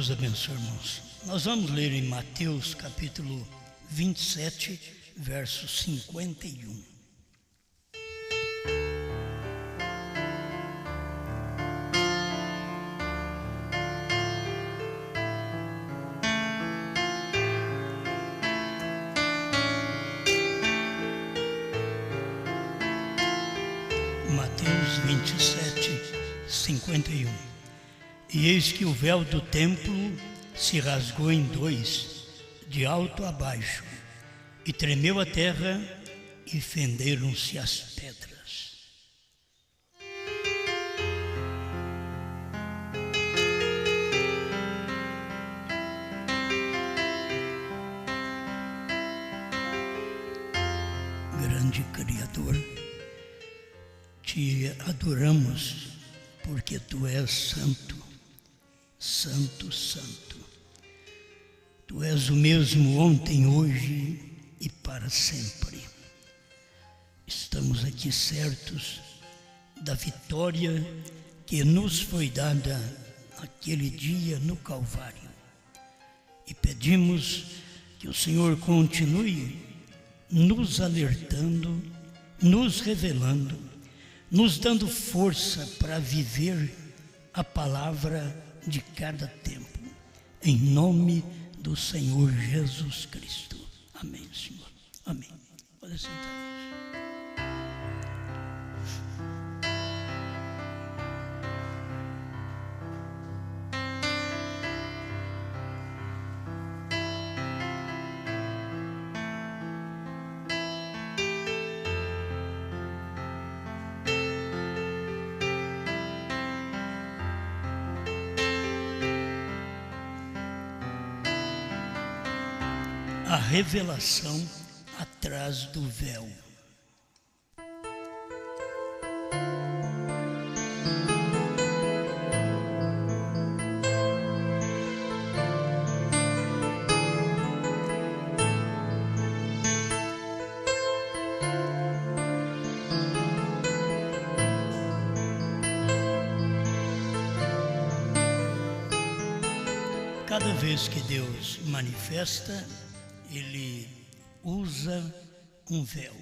Deus abençoe, irmãos. Nós vamos ler em Mateus capítulo 27, verso 51. Mateus 27, 51. E eis que o véu do templo se rasgou em dois, de alto a baixo, e tremeu a terra, e fenderam-se as pedras. Grande Criador, te adoramos, porque Tu és santo, santo, santo. Tu és o mesmo ontem, hoje e para sempre. Estamos aqui certos da vitória que nos foi dada naquele dia no Calvário. E pedimos que o Senhor continue nos alertando, nos revelando, nos dando força para viver a palavra de cada tempo, em nome do Senhor Jesus Cristo. Amém, Senhor. Amém. Pode sentar. A revelação atrás do véu. Cada vez que Deus manifesta, Ele usa um véu.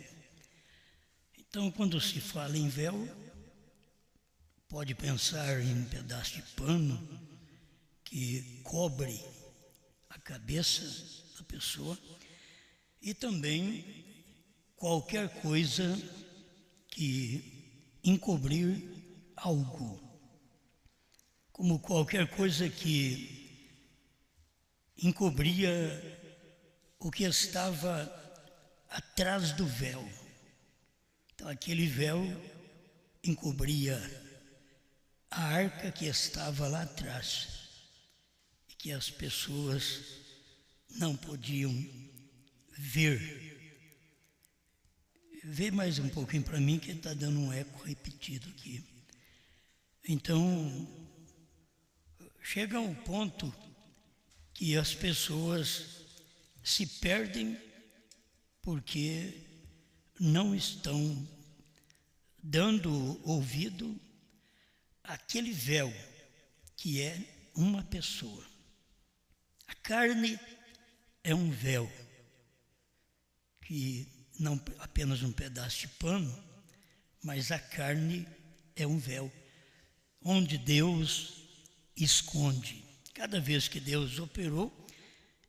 Então, quando se fala em véu, pode pensar em um pedaço de pano que cobre a cabeça da pessoa e também qualquer coisa que encobrir algo, como qualquer coisa que encobria o que estava atrás do véu. Então, aquele véu encobria a arca que estava lá atrás e que as pessoas não podiam ver. Vê mais um pouquinho para mim, que está dando um eco repetido aqui. Então, chega um ponto que as pessoas se perdem porque não estão dando ouvido àquele véu que é uma pessoa. A carne é um véu, que não apenas um pedaço de pano, mas a carne é um véu, onde Deus esconde. Cada vez que Deus operou,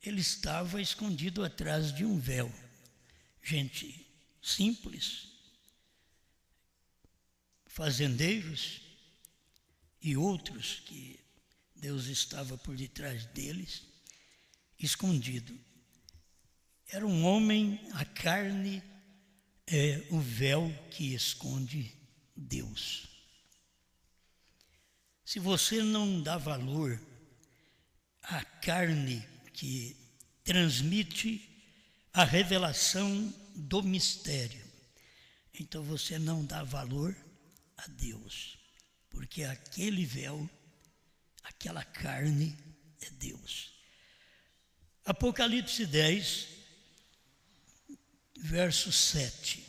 Ele estava escondido atrás de um véu. Gente simples, fazendeiros e outros que Deus estava por detrás deles, escondido. Era um homem, a carne é o véu que esconde Deus. Se você não dá valor à carne que transmite a revelação do mistério, então você não dá valor a Deus, porque aquele véu, aquela carne é Deus. Apocalipse 10, verso 7.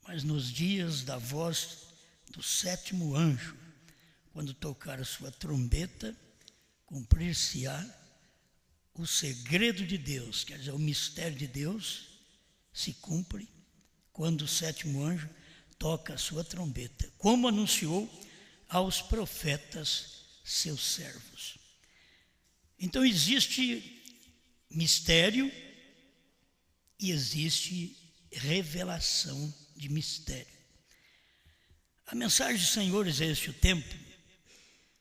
Mas nos dias da voz do sétimo anjo, quando tocar a sua trombeta, cumprir-se-á o segredo de Deus, quer dizer, o mistério de Deus se cumpre quando o sétimo anjo toca a sua trombeta, como anunciou aos profetas seus servos. Então existe mistério e existe revelação de mistério. A mensagem, Senhores, é este o tempo,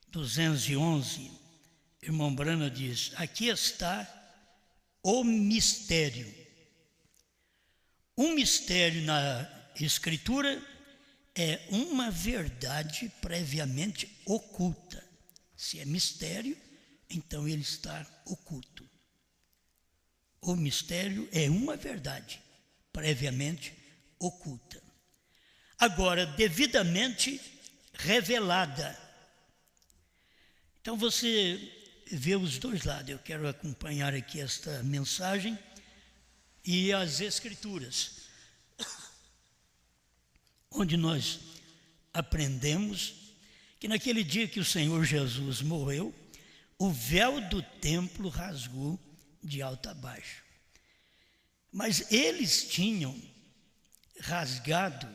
211, irmão Brana diz, aqui está o mistério. Um mistério na Escritura é uma verdade previamente oculta. Se é mistério, então ele está oculto. O mistério é uma verdade previamente oculta. Agora, devidamente revelada. Então você vê os dois lados. Eu quero acompanhar aqui esta mensagem e as Escrituras, onde nós aprendemos que naquele dia que o Senhor Jesus morreu, o véu do templo rasgou de alto a baixo. Mas eles tinham rasgado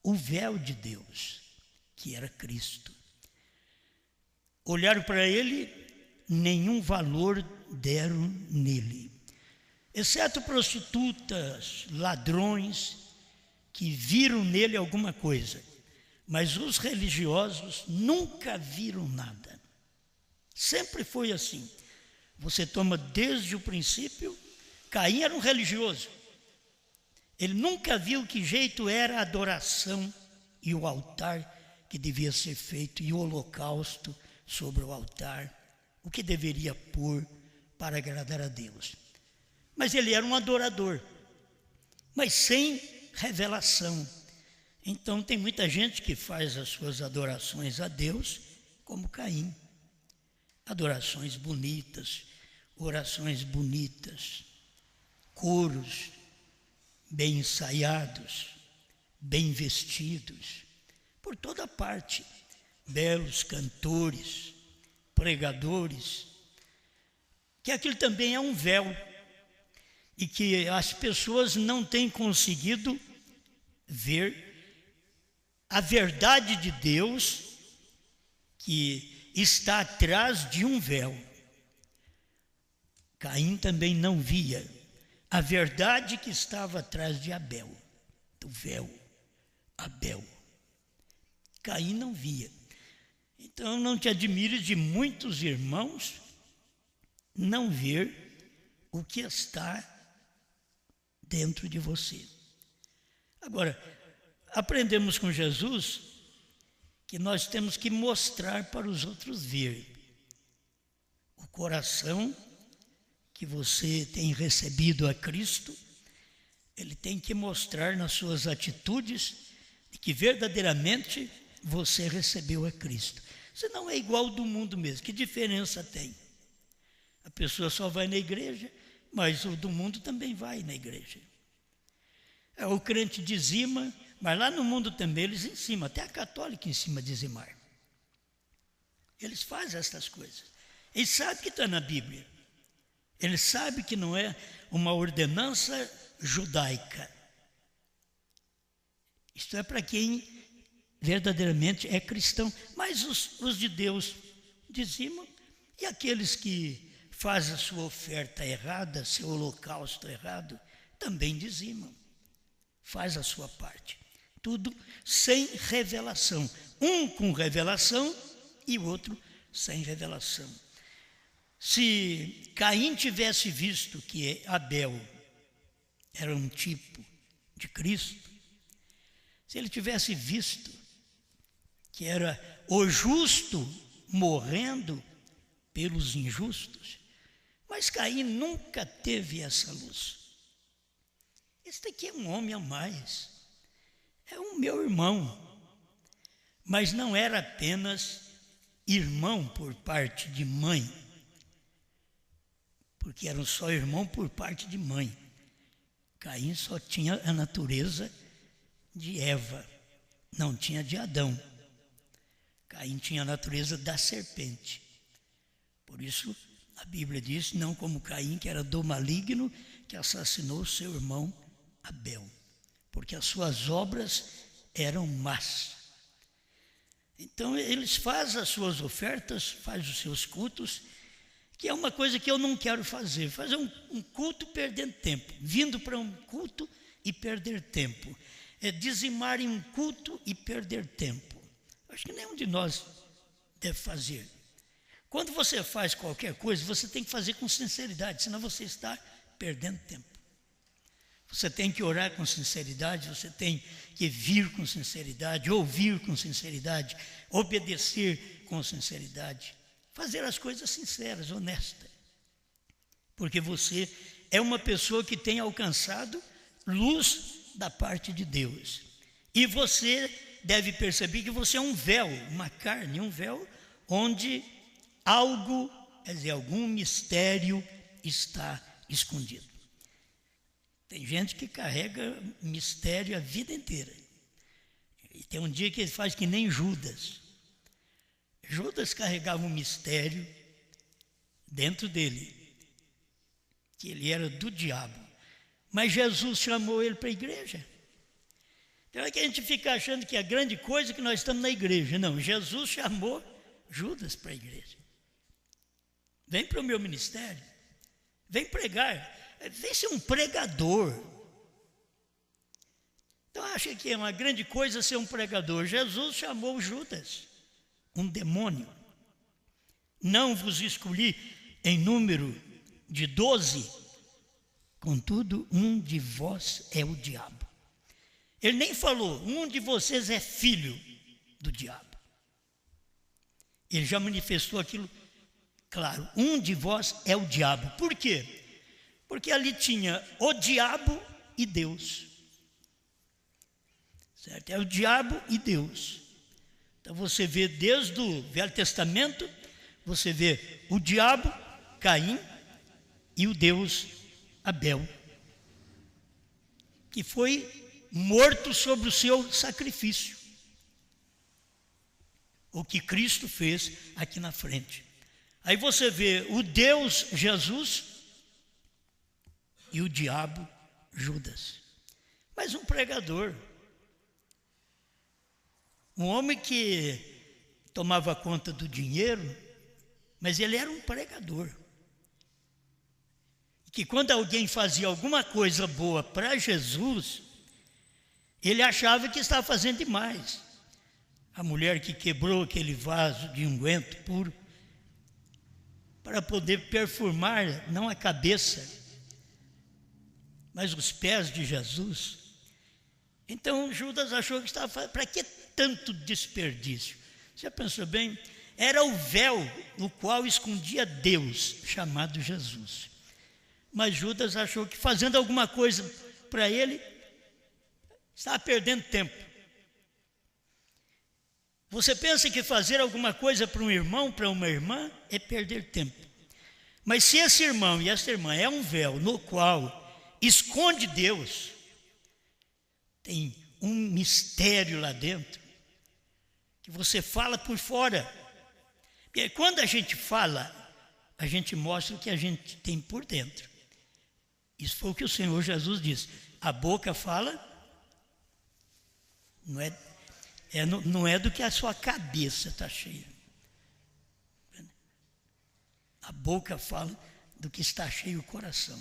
o véu de Deus, que era Cristo. Olharam para ele, nenhum valor deram nele, exceto prostitutas, ladrões, que viram nele alguma coisa, mas os religiosos nunca viram nada. Sempre foi assim. Você toma desde o princípio, Caim era um religioso. Ele nunca viu que jeito era a adoração e o altar que devia ser feito e o holocausto sobre o altar, o que deveria pôr para agradar a Deus. Mas ele era um adorador, mas sem revelação. Então tem muita gente que faz as suas adorações a Deus como Caim. Adorações bonitas, orações bonitas, coros bem ensaiados, bem vestidos, por toda parte, belos cantores, pregadores, que aquilo também é um véu e que as pessoas não têm conseguido ver a verdade de Deus que está atrás de um véu. Caim também não via a verdade que estava atrás de Abel, do véu, Abel. Caim não via. Então não te admires de muitos irmãos não ver o que está dentro de você. Agora, aprendemos com Jesus que nós temos que mostrar para os outros ver o coração que você tem recebido a Cristo. Ele tem que mostrar nas suas atitudes que verdadeiramente você recebeu a Cristo. Você não é igual ao do mundo mesmo. Que diferença tem? A pessoa só vai na igreja, mas o do mundo também vai na igreja. O crente dizima, mas lá no mundo também eles enzimam, até a católica ensina a dizimar. Eles fazem essas coisas. Eles sabem que está na Bíblia. Eles sabem que não é uma ordenança judaica. Isto é para quem verdadeiramente é cristão. Mas os de Deus dizimam, e aqueles que fazem a sua oferta errada, seu holocausto errado, também dizimam. Faz a sua parte. Tudo sem revelação. Um com revelação e o outro sem revelação. Se Caim tivesse visto que Abel era um tipo de Cristo, se ele tivesse visto que era o justo morrendo pelos injustos, mas Caim nunca teve essa luz. Este aqui é um homem a mais, é um meu irmão, mas não era apenas irmão por parte de mãe, porque eram só irmão por parte de mãe. Caim só tinha a natureza de Eva, não tinha de Adão. Caim tinha a natureza da serpente. Por isso, a Bíblia diz, não como Caim, que era do maligno, que assassinou seu irmão Abel, porque as suas obras eram más. Então, eles fazem as suas ofertas, fazem os seus cultos, que é uma coisa que eu não quero fazer um culto perdendo tempo, vindo para um culto e perder tempo, dizimar em um culto e perder tempo. Acho que nenhum de nós deve fazer. Quando você faz qualquer coisa, você tem que fazer com sinceridade, senão você está perdendo tempo. Você tem que orar com sinceridade, você tem que vir com sinceridade, ouvir com sinceridade, obedecer com sinceridade, fazer as coisas sinceras, honestas. Porque você é uma pessoa que tem alcançado luz da parte de Deus. E você deve perceber que você é um véu, uma carne, um véu onde algo, quer dizer, algum mistério está escondido. Tem gente que carrega mistério a vida inteira. E tem um dia que ele faz que nem Judas. Judas carregava um mistério dentro dele, que ele era do diabo. Mas Jesus chamou ele para a igreja. Então é que a gente fica achando que a grande coisa é que nós estamos na igreja. Não, Jesus chamou Judas para a igreja. Vem para o meu ministério, vem pregar, vem ser um pregador. Então acha que é uma grande coisa ser um pregador. Jesus chamou Judas, um demônio. Não vos escolhi em número de 12, contudo um de vós é o diabo. Ele nem falou, um de vocês é filho do diabo. Ele já manifestou aquilo. Claro, um de vós é o diabo. Por quê? Porque ali tinha o diabo e Deus. Certo? É o diabo e Deus. Então você vê desde o Velho Testamento, você vê o diabo, Caim, e o Deus, Abel, que foi morto sobre o seu sacrifício. O que Cristo fez aqui na frente. Aí você vê o Deus Jesus e o diabo Judas. Mas um pregador, um homem que tomava conta do dinheiro, mas ele era um pregador. Que quando alguém fazia alguma coisa boa para Jesus, ele achava que estava fazendo demais. A mulher que quebrou aquele vaso de unguento puro, para poder perfumar, não a cabeça, mas os pés de Jesus. Então Judas achou que estava fazendo, para que tanto desperdício? Você pensou bem? Era o véu no qual escondia Deus, chamado Jesus. Mas Judas achou que fazendo alguma coisa para ele, estava perdendo tempo. Você pensa que fazer alguma coisa para um irmão, para uma irmã, é perder tempo. Mas se esse irmão e essa irmã é um véu no qual esconde Deus, tem um mistério lá dentro, que você fala por fora. Porque quando a gente fala, a gente mostra o que a gente tem por dentro. Isso foi o que o Senhor Jesus disse. A boca fala, não é do que a sua cabeça está cheia. A boca fala do que está cheio o coração.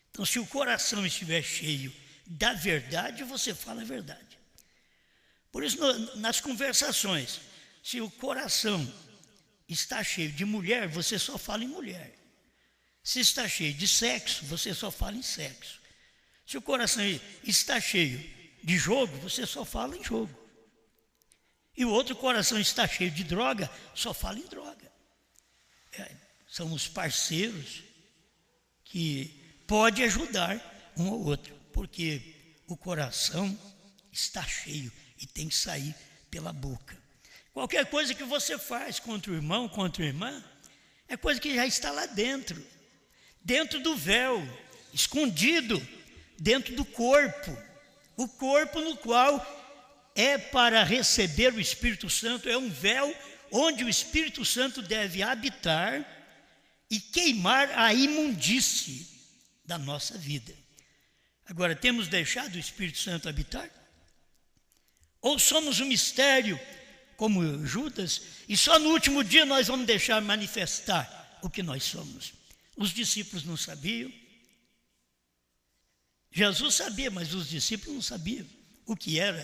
Então, se o coração estiver cheio da verdade, você fala a verdade. Por isso, nas conversações, se o coração está cheio de mulher, você só fala em mulher. Se está cheio de sexo, você só fala em sexo. Se o coração está cheio de jogo, você só fala em jogo. E o outro coração está cheio de droga, só fala em droga. São os parceiros que podem ajudar um ao outro, porque o coração está cheio e tem que sair pela boca. Qualquer coisa que você faz contra o irmão, contra a irmã, é coisa que já está lá dentro do véu, escondido dentro do corpo. O corpo no qual é para receber o Espírito Santo, é um véu onde o Espírito Santo deve habitar e queimar a imundície da nossa vida. Agora, temos deixado o Espírito Santo habitar? Ou somos um mistério, como Judas, e só no último dia nós vamos deixar manifestar o que nós somos? Os discípulos não sabiam. Jesus sabia, mas os discípulos não sabiam o que era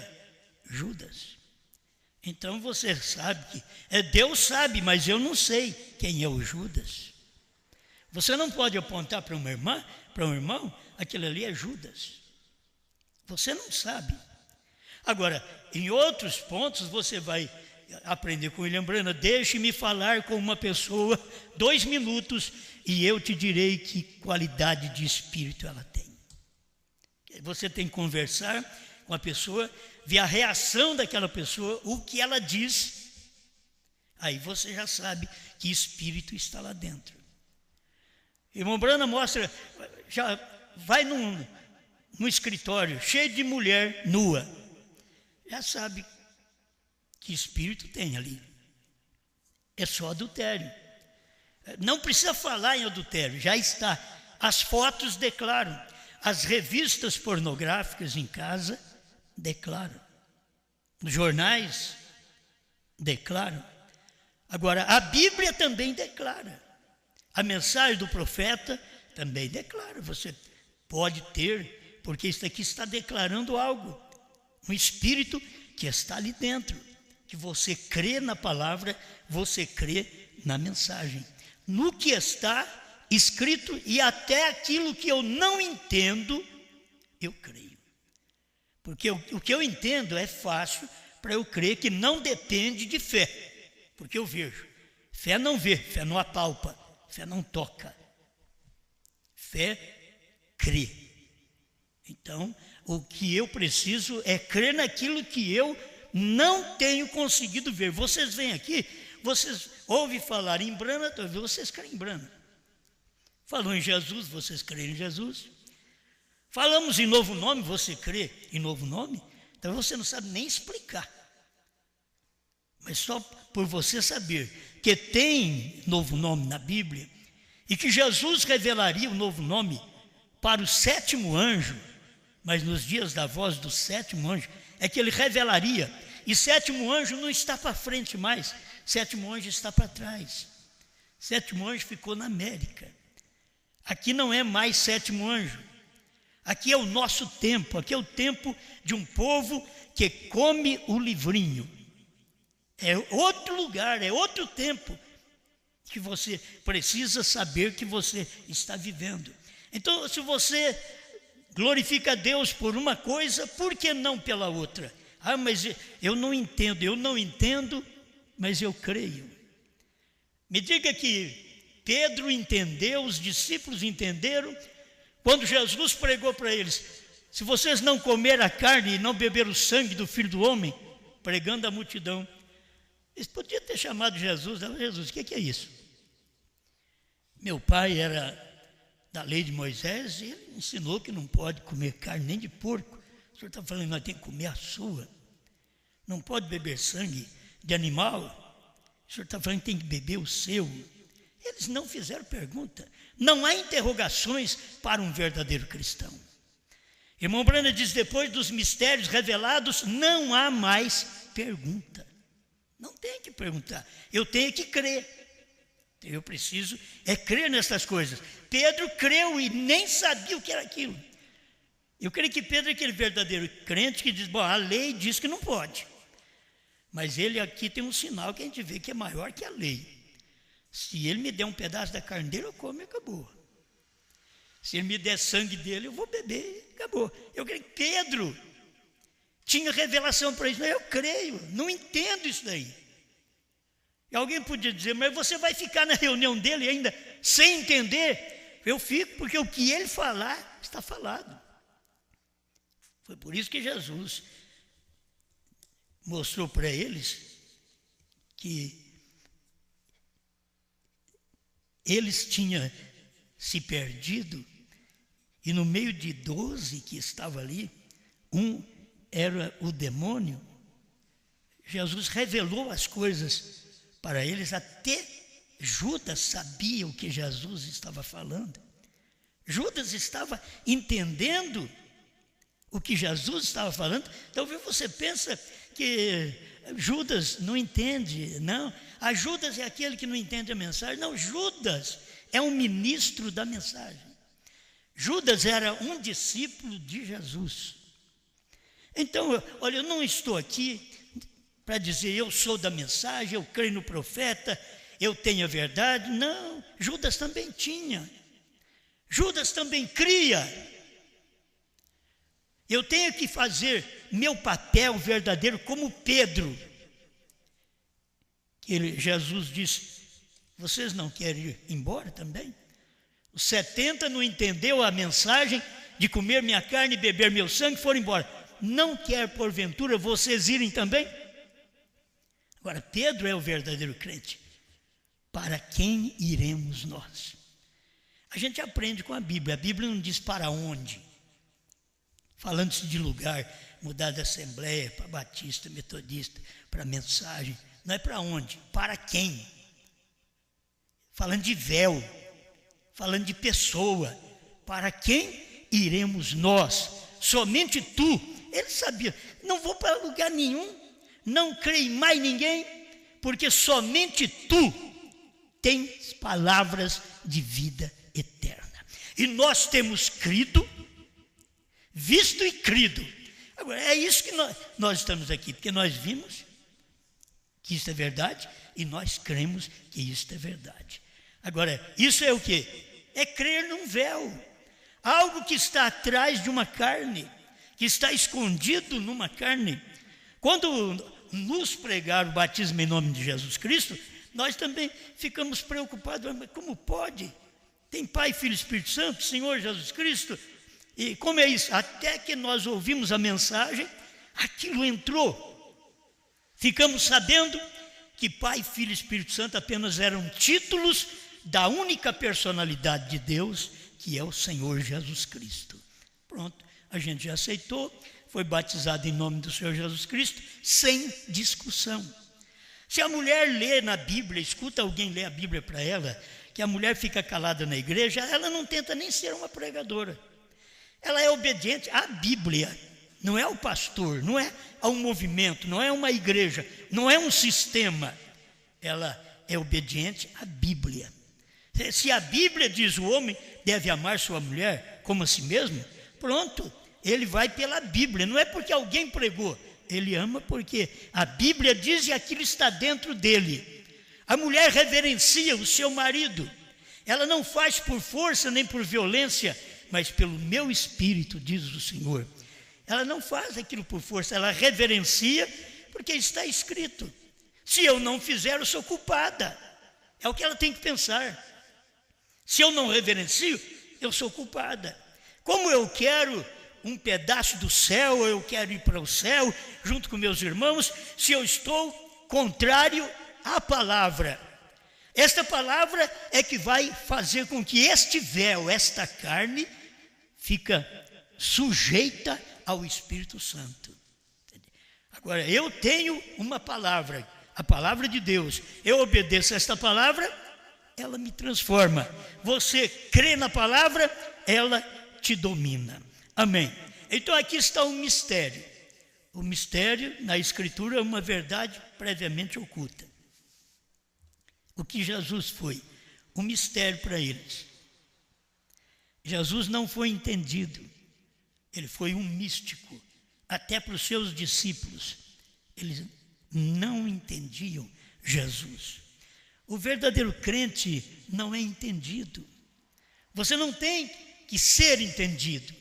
Judas. Então você sabe que Deus sabe, mas eu não sei quem é o Judas. Você não pode apontar para uma irmã, para um irmão, aquele ali é Judas. Você não sabe. Agora, em outros pontos você vai aprender com William Branham. Deixe-me falar com uma pessoa 2 minutos e eu te direi que qualidade de espírito ela tem. Você tem que conversar com a pessoa, ver a reação daquela pessoa, o que ela diz. Aí você já sabe que espírito está lá dentro. Irmão Branham mostra, já vai num escritório cheio de mulher nua, já sabe que espírito tem ali. É só adultério. Não precisa falar em adultério, já está. As fotos declaram, as revistas pornográficas em casa declaram, os jornais declaram. Agora, a Bíblia também declara. A mensagem do profeta também declara. Você pode ter, porque isso aqui está declarando algo. Um espírito que está ali dentro. Que você crê na palavra, você crê na mensagem. No que está escrito e até aquilo que eu não entendo, eu creio. Porque o que eu entendo é fácil para eu crer que não depende de fé. Porque eu vejo. Fé não vê, fé não apalpa. Fé não toca, fé crê. Então, o que eu preciso é crer naquilo que eu não tenho conseguido ver. Vocês vêm aqui, vocês ouvem falar em Branham, vocês creem em Branham. Falou em Jesus, vocês creem em Jesus. Falamos em novo nome, você crê em novo nome? Então você não sabe nem explicar. Mas só por você saber que tem novo nome na Bíblia e que Jesus revelaria o novo nome para o 7º anjo, mas nos dias da voz do 7º anjo, é que ele revelaria, e 7º anjo não está para frente mais, 7º anjo está para trás. 7º anjo ficou na América. Aqui não é mais 7º anjo. Aqui é o nosso tempo, aqui é o tempo de um povo que come o livrinho. É outro lugar, é outro tempo que você precisa saber que você está vivendo. Então, se você glorifica a Deus por uma coisa, por que não pela outra? Ah, mas eu não entendo, mas eu creio. Me diga que Pedro entendeu, os discípulos entenderam, quando Jesus pregou para eles: se vocês não comerem a carne e não beber o sangue do Filho do Homem, pregando à multidão. Eles podiam ter chamado Jesus, Jesus, o que é isso? Meu pai era da lei de Moisés e ele ensinou que não pode comer carne nem de porco. O senhor está falando que nós temos que comer a sua. Não pode beber sangue de animal. O senhor está falando que tem que beber o seu. Eles não fizeram pergunta. Não há interrogações para um verdadeiro cristão. Irmão Branham diz: depois dos mistérios revelados, não há mais pergunta. Não tem que perguntar, eu tenho que crer. Eu preciso crer nessas coisas. Pedro creu e nem sabia o que era aquilo. Eu creio que Pedro é aquele verdadeiro crente que diz: bom, a lei diz que não pode. Mas ele aqui tem um sinal que a gente vê que é maior que a lei. Se ele me der um pedaço da carne dele, eu como e acabou. Se ele me der sangue dele, eu vou beber e acabou. Eu creio que Pedro tinha revelação para isso. Mas eu creio, não entendo isso daí. E alguém podia dizer: mas você vai ficar na reunião dele ainda sem entender? Eu fico, porque o que ele falar, está falado. Foi por isso que Jesus mostrou para eles que eles tinham se perdido, e no meio de 12 que estavam ali, um era o demônio. Jesus revelou as coisas Para eles, até Judas sabia o que Jesus estava falando. Judas estava entendendo o que Jesus estava falando. Talvez você pensa que Judas não entende. Não, a Judas é aquele que não entende a mensagem. Não, Judas é um ministro da mensagem. Judas era um discípulo de Jesus. Então, olha, eu não estou aqui para dizer eu sou da mensagem, eu creio no profeta, eu tenho a verdade. Não, Judas também tinha. Judas também cria. Eu tenho que fazer meu papel verdadeiro como Pedro. Jesus disse, vocês não querem ir embora também? Os 70 não entendeu a mensagem de comer minha carne e beber meu sangue, foram embora. Não quer porventura vocês irem também? Agora, Pedro é o verdadeiro crente. Para quem iremos nós? A gente aprende com a Bíblia não diz para onde. Falando-se de lugar, mudar da assembleia para batista, metodista, para mensagem. Não é para onde, para quem. Falando de véu, falando de pessoa. Para quem iremos nós? Somente tu. Ele sabia, não vou para lugar nenhum, não creio em mais ninguém, porque somente tu tens palavras de vida eterna. E nós temos crido, visto e crido. Agora, é isso que nós estamos aqui, porque nós vimos que isso é verdade e nós cremos que isso é verdade. Agora, isso é o quê? É crer num véu, algo que está atrás de uma carne, que está escondido numa carne. Quando nos pregaram o batismo em nome de Jesus Cristo, nós também ficamos preocupados, mas como pode? Tem Pai, Filho e Espírito Santo, Senhor Jesus Cristo, e como é isso? Até que nós ouvimos a mensagem, aquilo entrou. Ficamos sabendo que Pai, Filho e Espírito Santo apenas eram títulos da única personalidade de Deus, que é o Senhor Jesus Cristo. Pronto, a gente já aceitou, foi batizado em nome do Senhor Jesus Cristo, sem discussão. Se a mulher lê na Bíblia, escuta alguém ler a Bíblia para ela, que a mulher fica calada na igreja, ela não tenta nem ser uma pregadora. Ela é obediente à Bíblia, não é ao pastor, não é a um movimento, não é uma igreja, não é um sistema. Ela é obediente à Bíblia. Se a Bíblia diz o homem deve amar sua mulher como a si mesmo, pronto, ele vai pela Bíblia, não é porque alguém pregou, ele ama porque a Bíblia diz e aquilo está dentro dele. A mulher reverencia o seu marido, ela não faz por força nem por violência, mas pelo meu espírito, diz o Senhor. Ela não faz aquilo por força, ela reverencia porque está escrito. Se eu não fizer, eu sou culpada. É o que ela tem que pensar. Se eu não reverencio, eu sou culpada. Como eu quero um pedaço do céu, eu quero ir para o céu junto com meus irmãos, se eu estou contrário à palavra. Esta palavra é que vai fazer com que este véu, esta carne, fica sujeita ao Espírito Santo. Agora, eu tenho uma palavra, a palavra de Deus. Eu obedeço a esta palavra, ela me transforma. Você crê na palavra, ela te domina. Amém. Então aqui está um mistério. O mistério na Escritura é uma verdade previamente oculta. O que Jesus foi? Um mistério para eles. Jesus não foi entendido. Ele foi um místico. Até para os seus discípulos. Eles não entendiam Jesus. O verdadeiro crente não é entendido. Você não tem que ser entendido.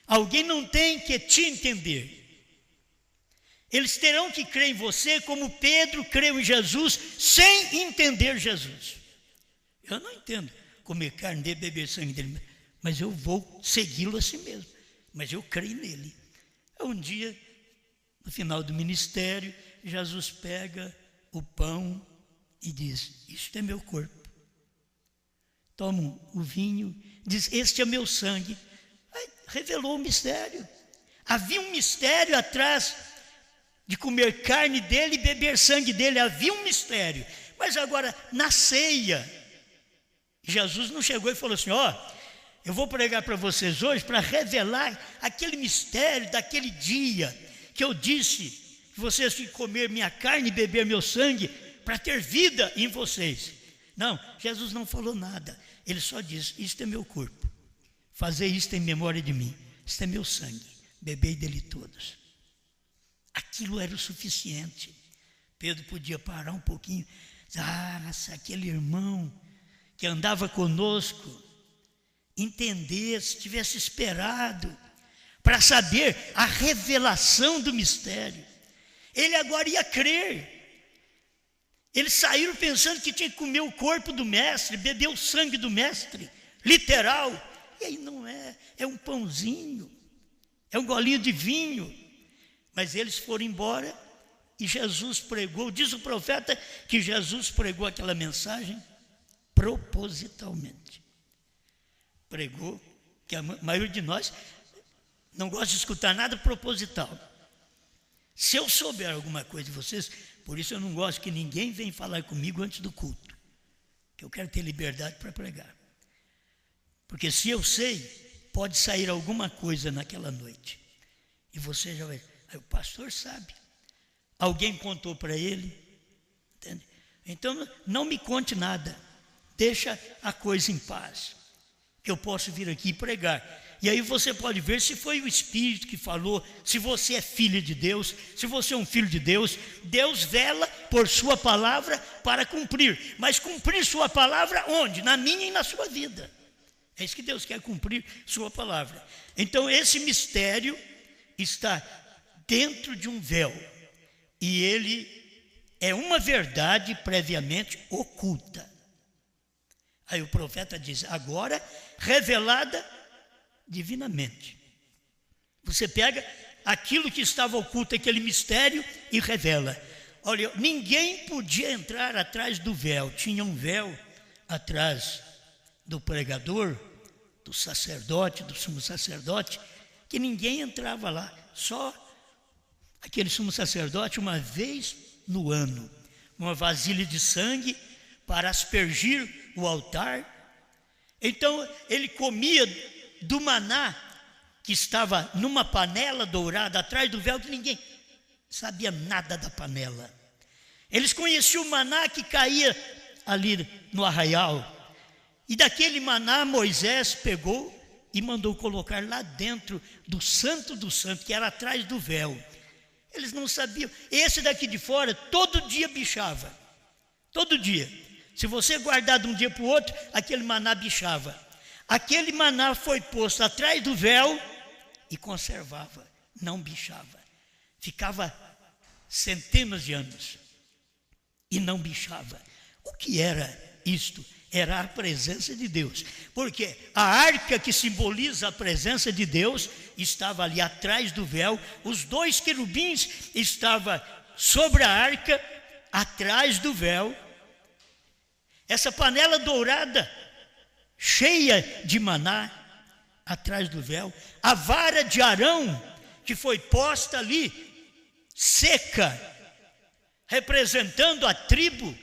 Alguém não tem que te entender. Eles terão que crer em você como Pedro creu em Jesus, sem entender Jesus. Eu não entendo comer carne dele, beber sangue dele, mas eu vou segui-lo assim mesmo. Mas eu creio nele. Um dia, no final do ministério, Jesus pega o pão e diz, isto é meu corpo. Toma o vinho, diz, este é meu sangue. Aí, revelou o mistério. Havia um mistério atrás de comer carne dele e beber sangue dele. Havia um mistério. Mas agora, na ceia, Jesus não chegou e falou assim: eu vou pregar para vocês hoje para revelar aquele mistério daquele dia que eu disse que vocês têm que comer minha carne e beber meu sangue para ter vida em vocês. Não, Jesus não falou nada. Ele só disse: isto é meu corpo, fazer isto em memória de mim. Isto é meu sangue, bebei dele todos. Aquilo era o suficiente. Pedro podia parar um pouquinho. Se aquele irmão que andava conosco entendesse, tivesse esperado para saber a revelação do mistério, ele agora ia crer. Eles saíram pensando que tinha que comer o corpo do mestre, beber o sangue do mestre, literal. E aí não é, é um pãozinho, é um golinho de vinho. Mas eles foram embora e Jesus pregou. Diz o profeta que Jesus pregou aquela mensagem propositalmente. Pregou, que a maioria de nós não gosta de escutar nada proposital. Se eu souber alguma coisa de vocês, por isso eu não gosto que ninguém venha falar comigo antes do culto, que eu quero ter liberdade para pregar. Porque se eu sei, pode sair alguma coisa naquela noite. E você já vai... Aí o pastor sabe. Alguém contou para ele. Entende? Então, não me conte nada. Deixa a coisa em paz, que eu posso vir aqui e pregar. E aí você pode ver se foi o Espírito que falou, se você é filho de Deus, se você é um filho de Deus. Deus vela por sua palavra para cumprir. Mas cumprir sua palavra onde? Na minha e na sua vida. É isso que Deus quer, cumprir sua palavra. Então esse mistério está dentro de um véu. E ele é uma verdade previamente oculta. Aí o profeta diz: agora revelada divinamente. Você pega aquilo que estava oculto, aquele mistério, e revela. Olha, ninguém podia entrar atrás do véu. Tinha um véu atrás do pregador, do sacerdote, do sumo sacerdote, que ninguém entrava lá. Só aquele sumo sacerdote, uma vez no ano, uma vasilha de sangue para aspergir o altar. Então ele comia do maná que estava numa panela dourada atrás do véu, que ninguém sabia nada da panela. Eles conheciam o maná que caía ali no arraial, e daquele maná Moisés pegou e mandou colocar lá dentro do santo do santo, que era atrás do véu. Eles não sabiam. Esse daqui de fora todo dia bichava, todo dia. Se você guardar de um dia para o outro, aquele maná bichava. Aquele maná foi posto atrás do véu e conservava, não bichava. Ficava centenas de anos e não bichava. O que era isto? Era a presença de Deus. Porque a arca que simboliza a presença de Deus estava ali atrás do véu. Os dois querubins estavam sobre a arca, atrás do véu. Essa panela dourada, cheia de maná, atrás do véu. A vara de Arão, que foi posta ali, seca, representando a tribo,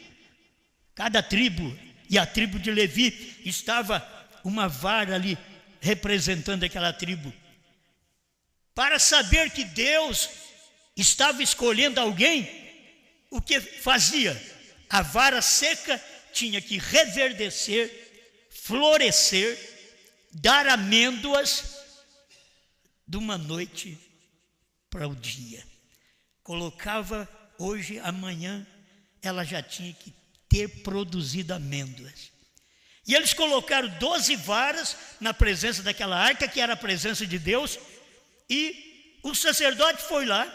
cada tribo, e a tribo de Levi, estava uma vara ali, representando aquela tribo. Para saber que Deus estava escolhendo alguém, o que fazia? A vara seca tinha que reverdecer, florescer, dar amêndoas de uma noite para o dia. Colocava hoje, amanhã, ela já tinha que ter produzido amêndoas. E eles colocaram 12 varas na presença daquela arca, que era a presença de Deus, e o sacerdote foi lá,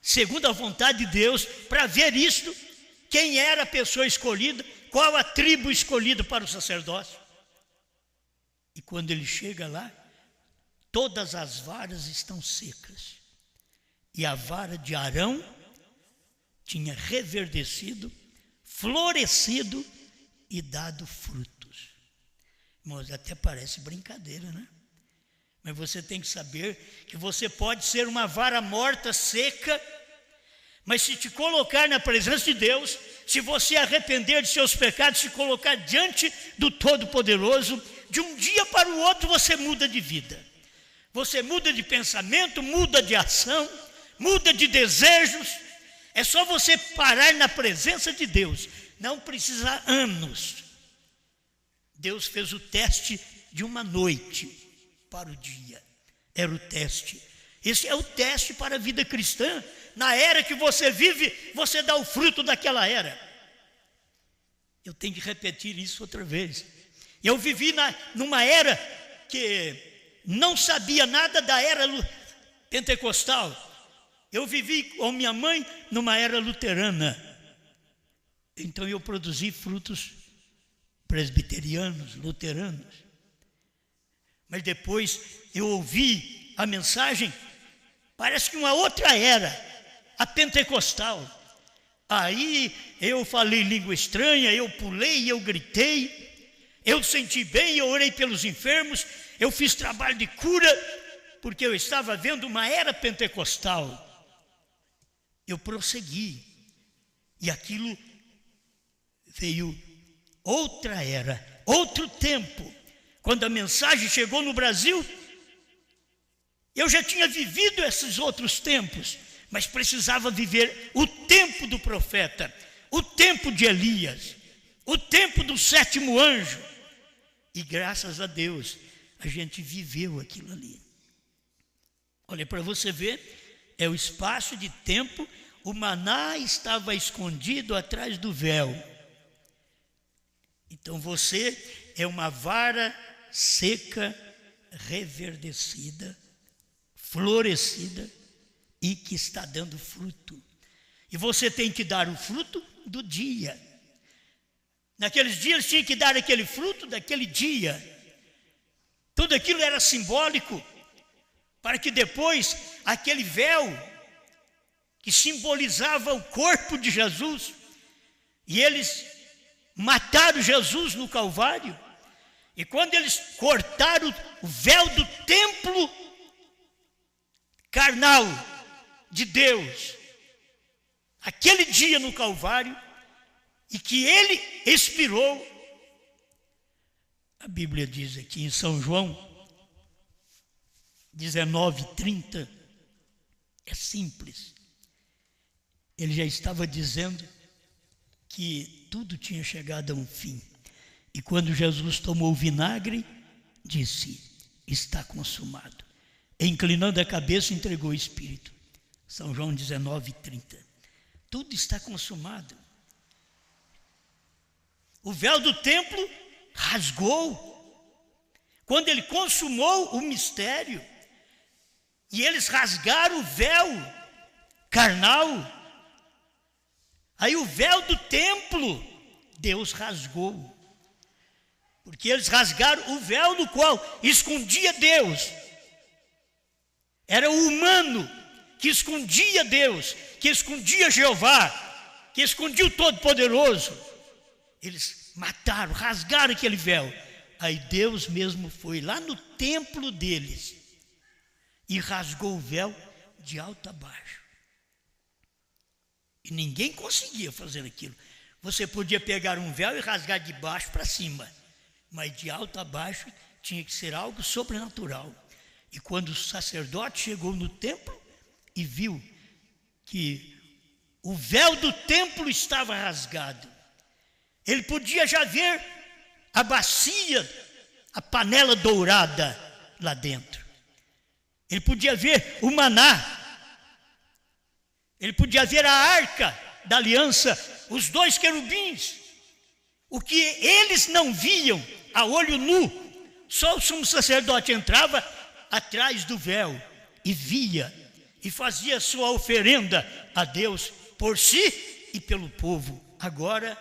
segundo a vontade de Deus, para ver isto, quem era a pessoa escolhida, qual a tribo escolhida para o sacerdócio. E quando ele chega lá, todas as varas estão secas. E a vara de Arão tinha reverdecido, florescido e dado frutos. Irmãos, até parece brincadeira, né? Mas você tem que saber que você pode ser uma vara morta, seca, mas se te colocar na presença de Deus, se você arrepender de seus pecados, se colocar diante do Todo-Poderoso, de um dia para o outro você muda de vida. Você muda de pensamento, muda de ação, muda de desejos. É só você parar na presença de Deus. Não precisa anos. Deus fez o teste de uma noite para o dia. Era o teste. Esse é o teste para a vida cristã. Na era que você vive, você dá o fruto daquela era. Eu tenho que repetir isso outra vez. Eu vivi numa era que não sabia nada da era pentecostal. Eu vivi com minha mãe numa era luterana. Então eu produzi frutos presbiterianos, luteranos. Mas depois eu ouvi a mensagem, parece que uma outra era, a pentecostal. Aí eu falei língua estranha, eu pulei, eu gritei, eu senti bem, eu orei pelos enfermos, eu fiz trabalho de cura, porque eu estava vendo uma era pentecostal. Eu prossegui, e aquilo veio outra era, outro tempo. Quando a mensagem chegou no Brasil, eu já tinha vivido esses outros tempos, mas precisava viver o tempo do profeta, o tempo de Elias, o tempo do 7º anjo. E graças a Deus, a gente viveu aquilo ali. Olha, para você ver, é o espaço de tempo, o maná estava escondido atrás do véu. Então você é uma vara seca, reverdecida, florescida e que está dando fruto. E você tem que dar o fruto do dia. Naqueles dias tinha que dar aquele fruto daquele dia. Tudo aquilo era simbólico para que depois aquele véu que simbolizava o corpo de Jesus, e eles mataram Jesus no Calvário, e quando eles cortaram o véu do templo carnal de Deus, aquele dia no Calvário, e que ele expirou, a Bíblia diz aqui em São João 19:30, é simples. Ele já estava dizendo que tudo tinha chegado a um fim. E quando Jesus tomou o vinagre, disse: está consumado. E, inclinando a cabeça, entregou o Espírito. São João 19:30. Tudo está consumado. O véu do templo rasgou. Quando ele consumou o mistério, e eles rasgaram o véu carnal, aí o véu do templo, Deus rasgou. Porque eles rasgaram o véu no qual escondia Deus. Era o humano que escondia Deus, que escondia Jeová, que escondia o Todo-Poderoso. Eles mataram, rasgaram aquele véu. Aí Deus mesmo foi lá no templo deles e rasgou o véu de alto a baixo. E ninguém conseguia fazer aquilo. Você podia pegar um véu e rasgar de baixo para cima, mas de alto a baixo tinha que ser algo sobrenatural. E quando o sacerdote chegou no templo e viu que o véu do templo estava rasgado, ele podia já ver a bacia, a panela dourada lá dentro. Ele podia ver o maná. Ele podia ver a arca da aliança, os 2 querubins. O que eles não viam a olho nu, só o sumo sacerdote entrava atrás do véu e via, e fazia sua oferenda a Deus por si e pelo povo. Agora,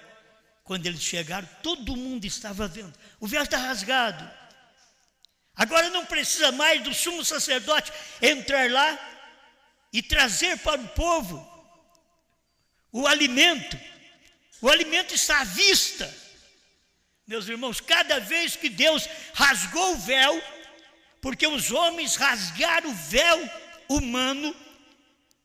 quando eles chegaram, todo mundo estava vendo. O véu está rasgado. Agora não precisa mais do sumo sacerdote entrar lá e trazer para o povo o alimento. O alimento está à vista. Meus irmãos, cada vez que Deus rasgou o véu, porque os homens rasgaram o véu humano,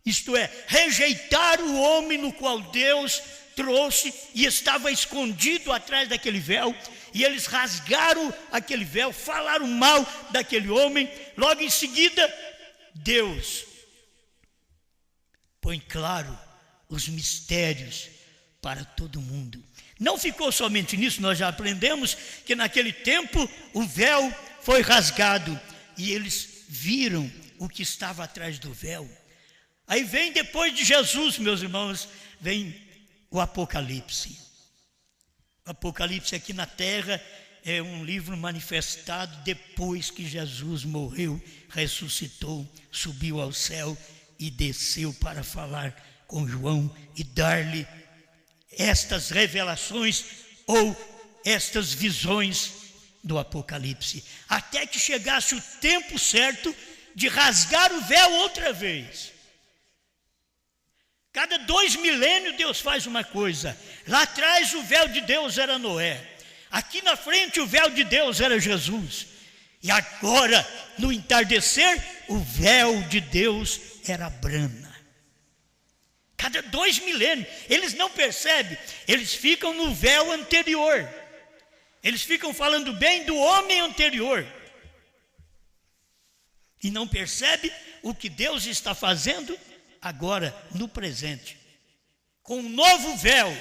isto é, rejeitaram o homem no qual Deus trouxe e estava escondido atrás daquele véu, e eles rasgaram aquele véu, falaram mal daquele homem. Logo em seguida, Deus põe claro os mistérios para todo mundo. Não ficou somente nisso, nós já aprendemos que naquele tempo o véu foi rasgado e eles viram o que estava atrás do véu. Aí vem, depois de Jesus, meus irmãos, vem o Apocalipse. O Apocalipse aqui na terra é um livro manifestado depois que Jesus morreu, ressuscitou, subiu ao céu e desceu para falar com João e dar-lhe estas revelações ou estas visões do Apocalipse, até que chegasse o tempo certo de rasgar o véu outra vez. Cada 2 milênios Deus faz uma coisa. Lá atrás o véu de Deus era Noé, aqui na frente o véu de Deus era Jesus, e agora no entardecer o véu de Deus era Brana. Cada 2 milênios, eles não percebem, eles ficam no véu anterior, eles ficam falando bem do homem anterior, e não percebem o que Deus está fazendo agora, no presente, com um novo véu.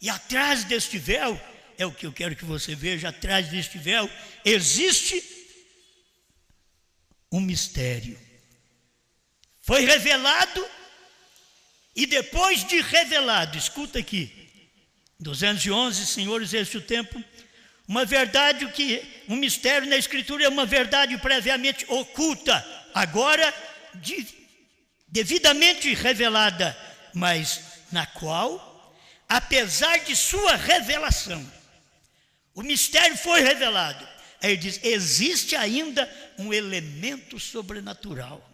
E atrás deste véu, é o que eu quero que você veja, atrás deste véu existe um mistério. Foi revelado, e depois de revelado, escuta aqui, 211, senhores, este é o tempo, uma verdade um mistério na Escritura é uma verdade previamente oculta, agora devidamente revelada, mas na qual, apesar de sua revelação, o mistério foi revelado. Aí ele diz, existe ainda um elemento sobrenatural.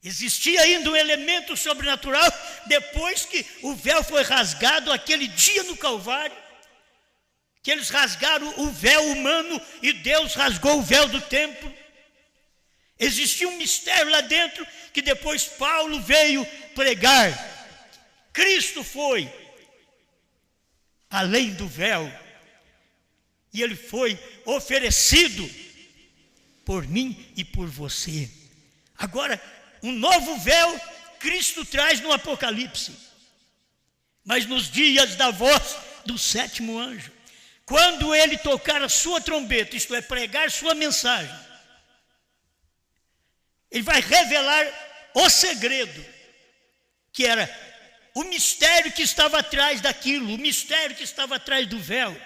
Existia ainda um elemento sobrenatural depois que o véu foi rasgado, aquele dia no Calvário, que eles rasgaram o véu humano e Deus rasgou o véu do templo. Existia um mistério lá dentro que depois Paulo veio pregar. Cristo foi além do véu e ele foi oferecido por mim e por você. Agora, um novo véu Cristo traz no Apocalipse, mas nos dias da voz do 7º anjo, quando ele tocar a sua trombeta, isto é, pregar sua mensagem, ele vai revelar o segredo, que era o mistério que estava atrás daquilo, o mistério que estava atrás do véu.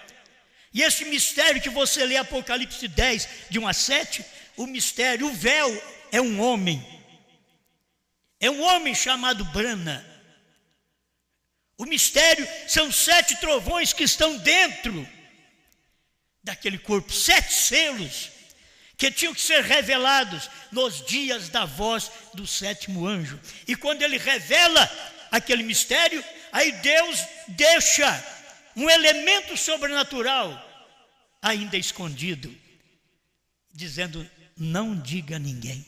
E esse mistério que você lê Apocalipse 10, de 1 a 7, o mistério, o véu é um homem chamado Brana. O mistério são 7 trovões que estão dentro daquele corpo, 7 selos, que tinham que ser revelados nos dias da voz do 7º anjo. E quando ele revela aquele mistério, aí Deus deixa um elemento sobrenatural ainda escondido, dizendo, não diga a ninguém.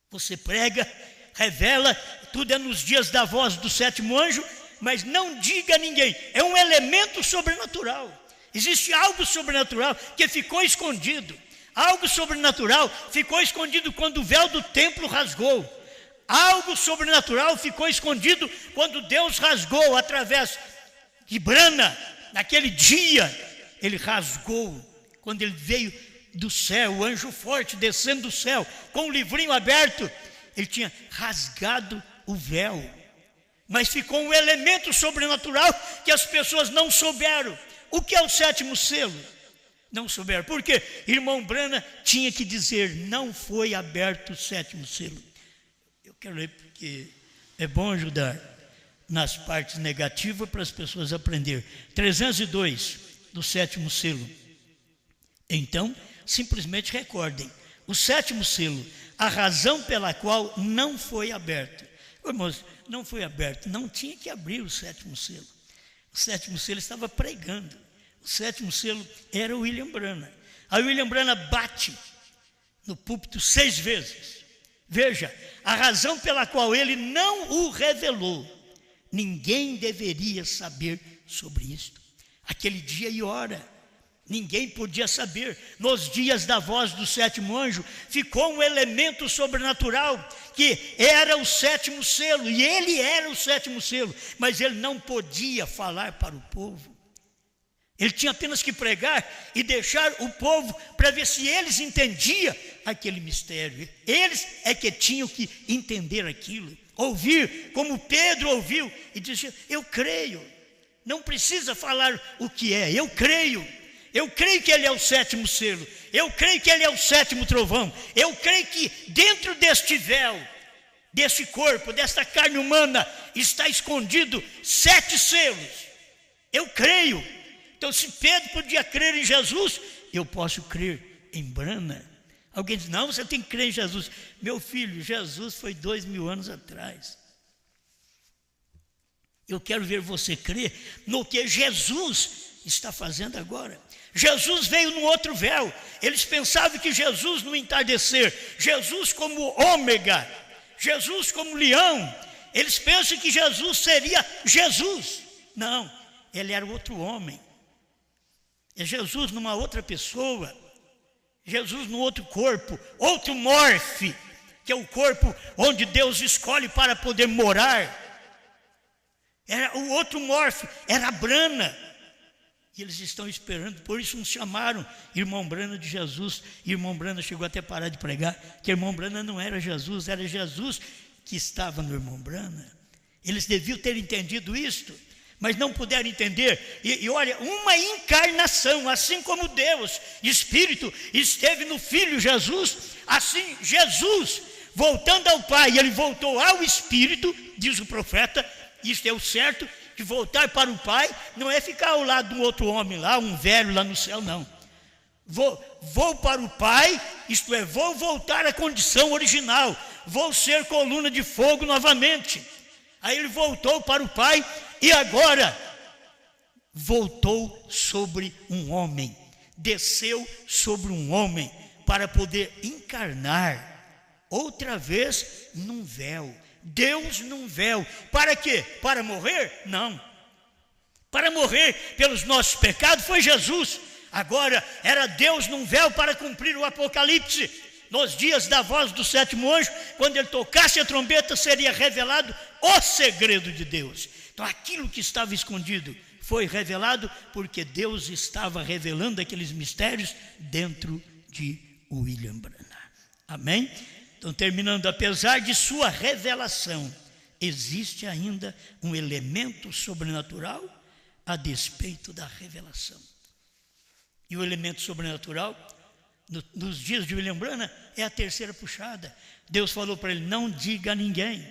Você prega, revela, tudo é nos dias da voz do 7º anjo, mas não diga a ninguém. É um elemento sobrenatural. Existe algo sobrenatural que ficou escondido. Algo sobrenatural ficou escondido quando o véu do templo rasgou. Algo sobrenatural ficou escondido quando Deus rasgou através de Brana. Naquele dia, ele rasgou, quando ele veio do céu, o anjo forte descendo do céu, com o livrinho aberto, ele tinha rasgado o véu. Mas ficou um elemento sobrenatural que as pessoas não souberam. O que é o 7º selo? Não souberam. Por quê? Irmão Brana tinha que dizer, não foi aberto o 7º selo. Eu quero ler porque é bom ajudar nas partes negativas para as pessoas aprenderem. 302 do 7º selo. Então, simplesmente recordem, o 7º selo, a razão pela qual não foi aberto. Irmãos, não foi aberto, não tinha que abrir o 7º selo. O 7º selo estava pregando. O 7º selo era o William Brana. Aí o William Brana bate no púlpito 6 vezes. Veja, a razão pela qual ele não o revelou ninguém deveria saber sobre isto. Aquele dia e hora, ninguém podia saber. Nos dias da voz do sétimo anjo, ficou um elemento sobrenatural, que era o sétimo selo, e ele era o sétimo selo, mas ele não podia falar para o povo. Ele tinha apenas que pregar e deixar o povo para ver se eles entendiam aquele mistério. Eles é que tinham que entender aquilo, ouvir como Pedro ouviu e disse: eu creio, não precisa falar o que é, eu creio que ele é o sétimo selo, eu creio que ele é o sétimo trovão, eu creio que dentro deste véu, desse corpo, desta carne humana, está escondido 7 selos, eu creio. Então, se Pedro podia crer em Jesus, eu posso crer em Brana. Alguém diz: não, você tem que crer em Jesus. Meu filho, Jesus foi 2000 anos atrás. Eu quero ver você crer no que Jesus está fazendo agora. Jesus veio num outro véu. Eles pensavam que Jesus no entardecer, Jesus como ômega, Jesus como leão, eles pensam que Jesus seria Jesus. Não, ele era outro homem. É Jesus numa outra pessoa, Jesus no outro corpo, outro morfe, que é o corpo onde Deus escolhe para poder morar. Era o outro morfe, era a Brana. E eles estão esperando, por isso nos chamaram irmão Brana de Jesus. Irmão Brana chegou até a parar de pregar, que irmão Brana não era Jesus que estava no irmão Brana. Eles deviam ter entendido isto, mas não puderam entender. E olha, uma encarnação, assim como Deus, Espírito, esteve no Filho Jesus, assim Jesus, voltando ao Pai, ele voltou ao Espírito, diz o profeta, isto é o certo, que voltar para o Pai não é ficar ao lado de um outro homem lá, um velho lá no céu, não. Vou para o Pai, isto é, vou voltar à condição original, vou ser coluna de fogo novamente. Aí ele voltou para o Pai e agora voltou sobre um homem, desceu sobre um homem para poder encarnar outra vez num véu. Deus num véu. Para quê? Para morrer? Não. Para morrer pelos nossos pecados foi Jesus. Agora era Deus num véu para cumprir o Apocalipse. Nos dias da voz do sétimo anjo, quando ele tocasse a trombeta, seria revelado o segredo de Deus. Então aquilo que estava escondido foi revelado, porque Deus estava revelando aqueles mistérios dentro de William Branham. Amém? Então, terminando, apesar de sua revelação, existe ainda um elemento sobrenatural a despeito da revelação. E o elemento sobrenatural, nos dias de William Branham, é a terceira puxada. Deus falou para ele: não diga a ninguém.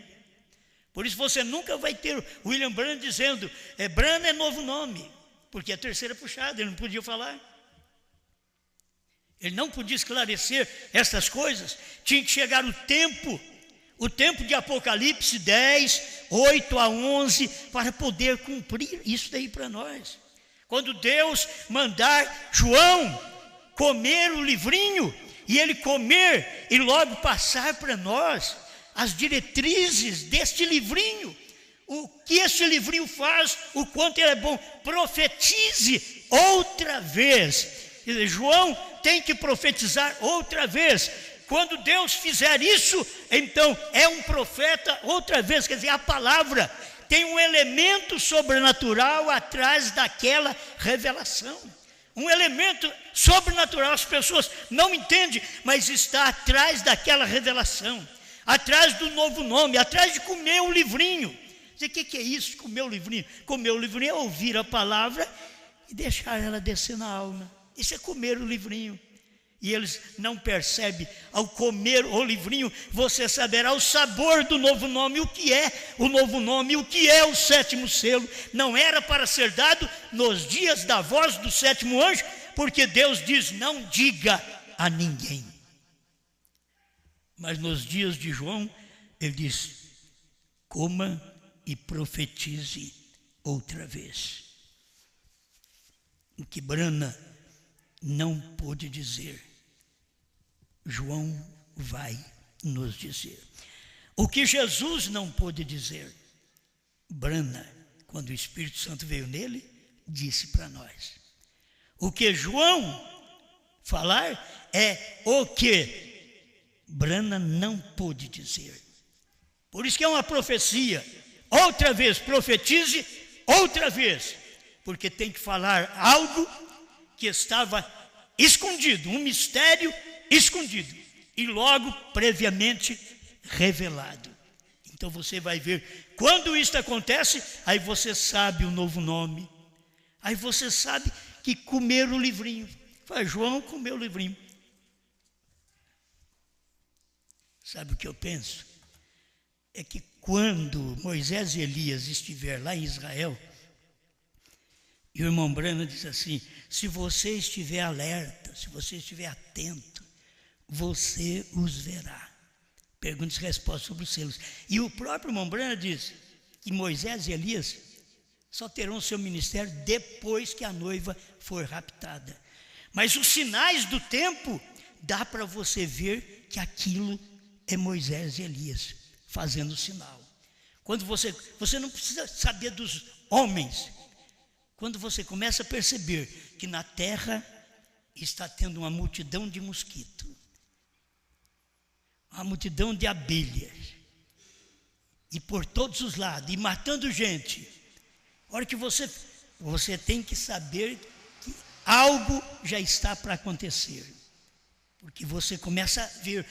Por isso você nunca vai ter William Branham dizendo: Branham é novo nome, porque é a terceira puxada, ele não podia falar. Ele não podia esclarecer essas coisas. Tinha que chegar o tempo de Apocalipse 10, 8 a 11, para poder cumprir isso daí para nós. Quando Deus mandar João comer o livrinho, e ele comer e logo passar para nós as diretrizes deste livrinho, o que este livrinho faz, o quanto ele é bom. Profetize outra vez. Quer dizer, João tem que profetizar outra vez. Quando Deus fizer isso, então é um profeta outra vez. Quer dizer, a palavra tem um elemento sobrenatural atrás daquela revelação. Um elemento sobrenatural, as pessoas não entendem, mas está atrás daquela revelação, atrás do novo nome, atrás de comer o livrinho. O que é isso, comer o livrinho? Comer o livrinho é ouvir a palavra e deixar ela descer na alma. Isso é comer o livrinho. E eles não percebem. Ao comer o livrinho, você saberá o sabor do novo nome. O que é o novo nome? O que é o sétimo selo? Não era para ser dado nos dias da voz do sétimo anjo, porque Deus diz: não diga a ninguém. Mas nos dias de João, ele diz: coma e profetize outra vez. O que Branham não pôde dizer, João vai nos dizer. O que Jesus não pôde dizer, Brana, quando o Espírito Santo veio nele, disse para nós. O que João falar é o que Brana não pôde dizer. Por isso que é uma profecia. Outra vez, profetize, outra vez. Porque tem que falar algo que estava escondido, um mistério escondido. E logo, previamente, revelado. Então você vai ver, quando isso acontece, aí você sabe o novo nome. Aí você sabe que comeram o livrinho. Fala, João comeu o livrinho. Sabe o que eu penso? É que quando Moisés e Elias estiver lá em Israel, e o irmão Brana diz assim, se você estiver alerta, se você estiver atento, você os verá. Perguntas e respostas sobre os selos. E o próprio irmão Brana diz que Moisés e Elias só terão seu ministério depois que a noiva for raptada. Mas os sinais do tempo, dá para você ver que aquilo é Moisés e Elias fazendo o sinal. Quando você não precisa saber dos homens, quando você começa a perceber que na terra está tendo uma multidão de mosquitos, uma multidão de abelhas, e por todos os lados, e matando gente, a hora que você tem que saber que algo já está para acontecer, porque você começa a ver,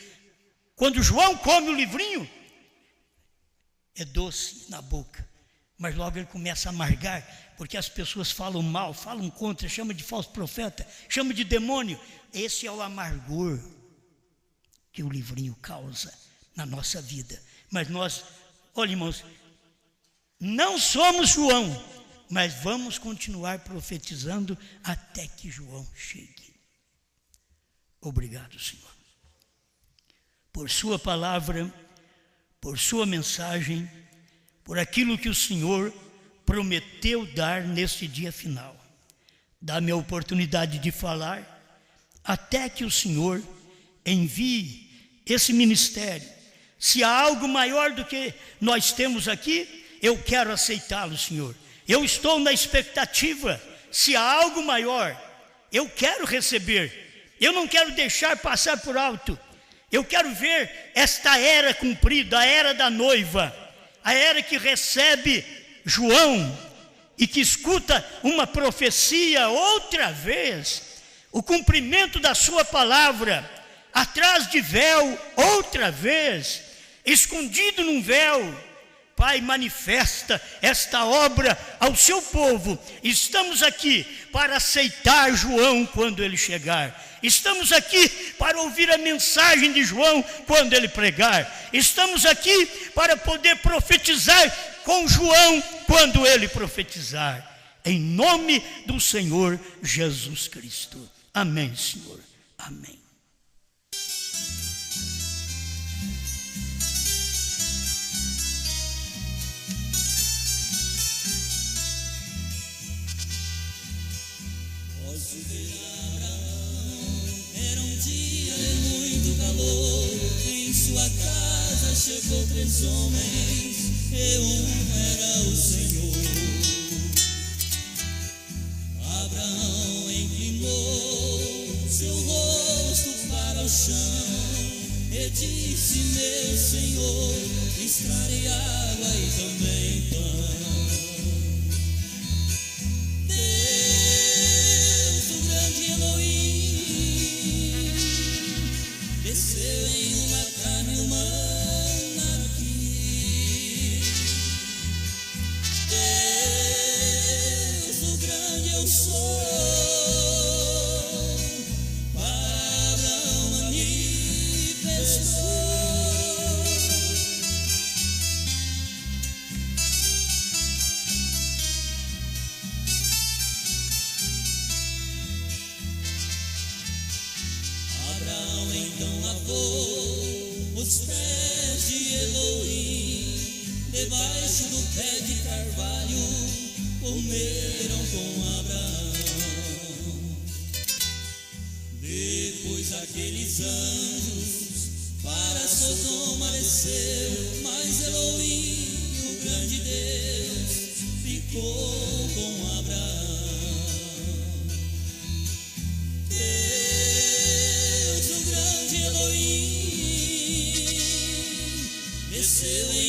quando João come o livrinho, é doce na boca, mas logo ele começa a amargar, porque as pessoas falam mal, falam contra, chamam de falso profeta, chamam de demônio. Esse é o amargor que o livrinho causa na nossa vida. Mas nós, olha irmãos, não somos João, mas vamos continuar profetizando até que João chegue. Obrigado, Senhor, por sua palavra, por sua mensagem, por aquilo que o Senhor prometeu dar neste dia final. Dá-me a oportunidade de falar até que o Senhor envie esse ministério. Se há algo maior do que nós temos aqui, eu quero aceitá-lo, Senhor. Eu estou na expectativa. Se há algo maior, eu quero receber. Eu não quero deixar passar por alto. Eu quero ver esta era cumprida, a era da noiva, a era que recebe João e que escuta uma profecia outra vez, o cumprimento da sua palavra, atrás de véu, outra vez, escondido num véu. Pai, manifesta esta obra ao seu povo. Estamos aqui para aceitar João quando ele chegar. Estamos aqui para ouvir a mensagem de João quando ele pregar. Estamos aqui para poder profetizar com João quando ele profetizar. Em nome do Senhor Jesus Cristo. Amém, Senhor. Amém. Era um dia de muito calor. Em sua casa chegou 3 homens, e um era o Senhor. Abraão inclinou seu rosto para o chão e disse: meu Senhor, estrare água e também pão. Desceu em uma carne humana aqui. Deus, o grande eu sou, para Abraão manifestou. Abraão então lavou os pés de Elohim, debaixo do pé de carvalho, comeram com Abraão. Depois aqueles anjos para Sodoma desceu, mas Elohim, o grande Deus,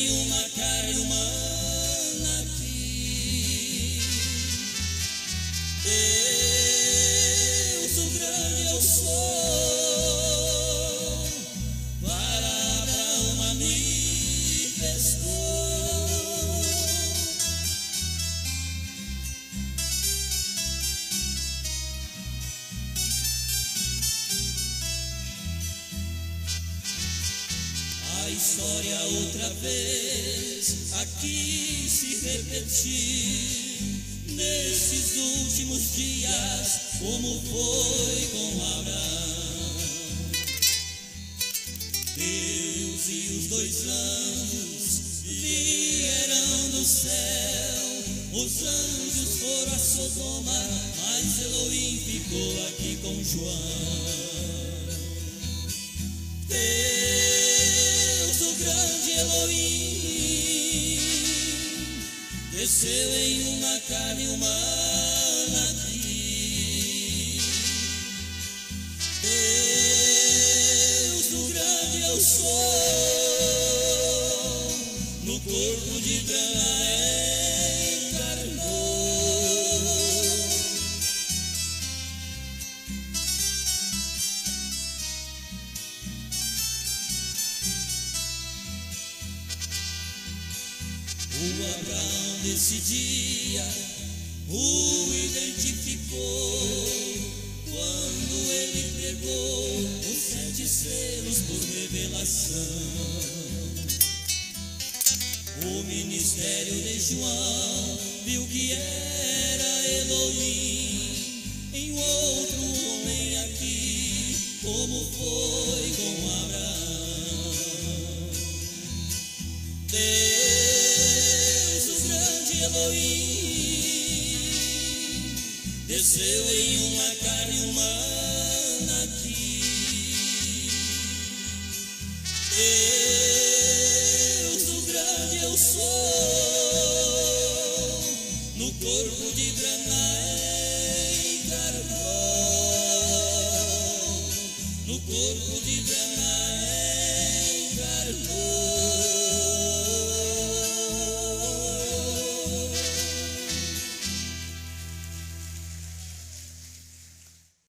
em uma carne humana aqui. Deus, o grande eu sou, para Abraão manifestou. A história outra vez aqui se repetiu, nesses últimos dias, como foi com Abraão. Deus e os dois anjos vieram do céu, os anjos foram a Sodoma, mas Elohim ficou aqui com João. Deus, o grande Elohim, desceu em uma carne humana aqui. Deus, o grande eu sou, no corpo de Canaã encarnou. O Abraão desse dia o identificou, quando ele pregou os 7 selos por revelação. O ministério de João viu que era Elohim em outro homem aqui, como foi com Abraão. Deus, o grande Elohim, desceu em uma carne humana aqui. Deus, o grande eu sou, no corpo de Canaã encarnou, no corpo de Canaã